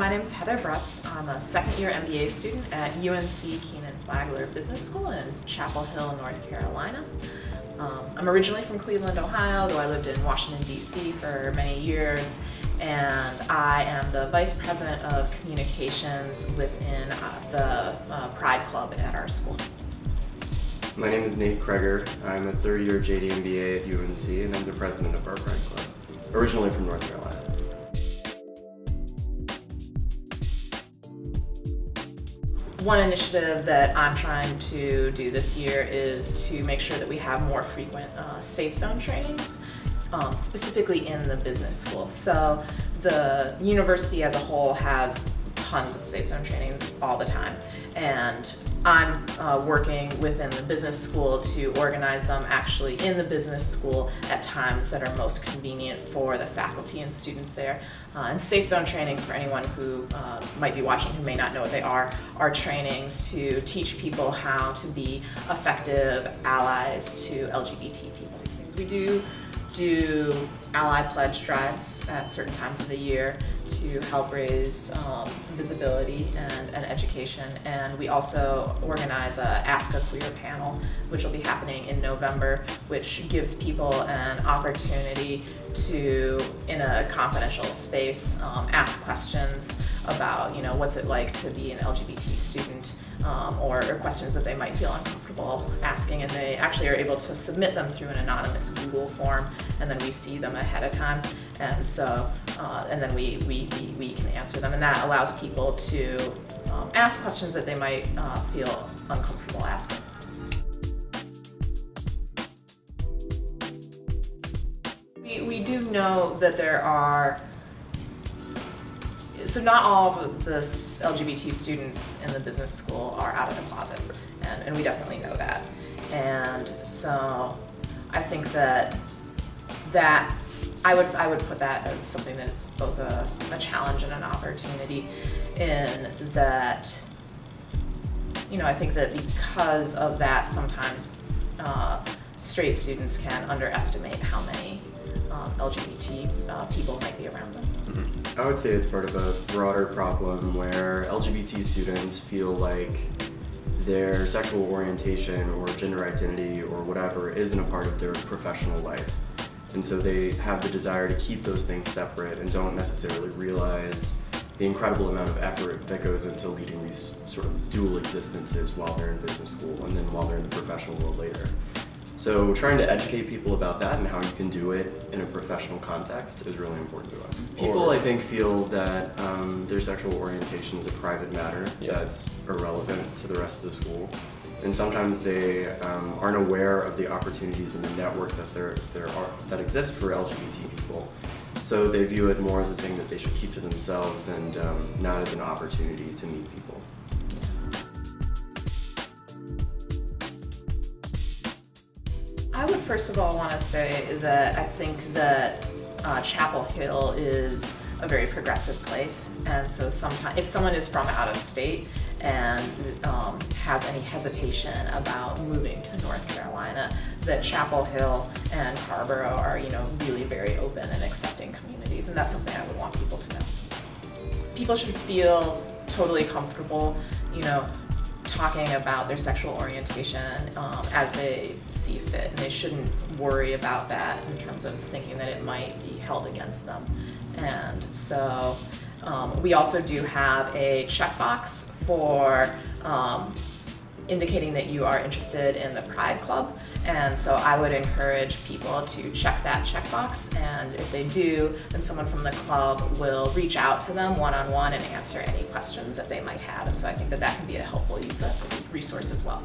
My name is Heather Bortz. I'm a second-year MBA student at UNC Kenan-Flagler Business School in Chapel Hill, North Carolina. I'm originally from Cleveland, Ohio, though I lived in Washington, D.C. for many years, and I am the Vice President of Communications within the Pride Club at our school. My name is Creger. I'm a third-year JD MBA at UNC, and I'm the president of our Pride Club, originally from North Carolina. One initiative that I'm trying to do this year is to make sure that we have more frequent safe zone trainings, specifically in the business school. So the university as a whole has tons of safe zone trainings all the time, and I'm working within the business school to organize them actually in the business school at times that are most convenient for the faculty and students there. And safe zone trainings, for anyone who might be watching who may not know what they are trainings to teach people how to be effective allies to LGBT people. We do ally pledge drives at certain times of the year to help raise visibility and education, and we also organize a Ask a Queer panel, which will be happening in November, which gives people an opportunity to, in a confidential space, ask questions about, what's it like to be an LGBT student, or questions that they might feel uncomfortable asking, and they actually are able to submit them through an anonymous Google form, and then we see them ahead of time, and so and then we can answer them, and that allows people to ask questions that they might feel uncomfortable asking. We do know that there are, so not all of the LGBT students in the business school are out of the closet, and we definitely know that. And so I think that I would put that as something that is both a challenge and an opportunity, in that, I think that because of that, sometimes straight students can underestimate how many LGBT people might be around them. I would say it's part of a broader problem where LGBT students feel like their sexual orientation or gender identity or whatever isn't a part of their professional life. And so they have the desire to keep those things separate and don't necessarily realize the incredible amount of effort that goes into leading these sort of dual existences while they're in business school and then while they're in the professional world later. So trying to educate people about that and how you can do it in a professional context is really important to us. People, I think, feel that their sexual orientation is a private matter that's irrelevant to the rest of the school. And sometimes they aren't aware of the opportunities in the network that exist for LGBT people. So they view it more as a thing that they should keep to themselves and not as an opportunity to meet people. I would first of all want to say that I think that Chapel Hill is a very progressive place, and so sometimes if someone is from out of state and has any hesitation about moving to North Carolina, that Chapel Hill and Scarborough are really very open and accepting communities, and that's something I would want people to know. People should feel totally comfortable, talking about their sexual orientation as they see fit, and they shouldn't worry about that in terms of thinking that it might be held against them. And so we also do have a checkbox for indicating that you are interested in the Pride Club, and so I would encourage people to check that checkbox, and if they do, then someone from the club will reach out to them one-on-one and answer any questions that they might have, and so I think that can be a helpful use of resource as well.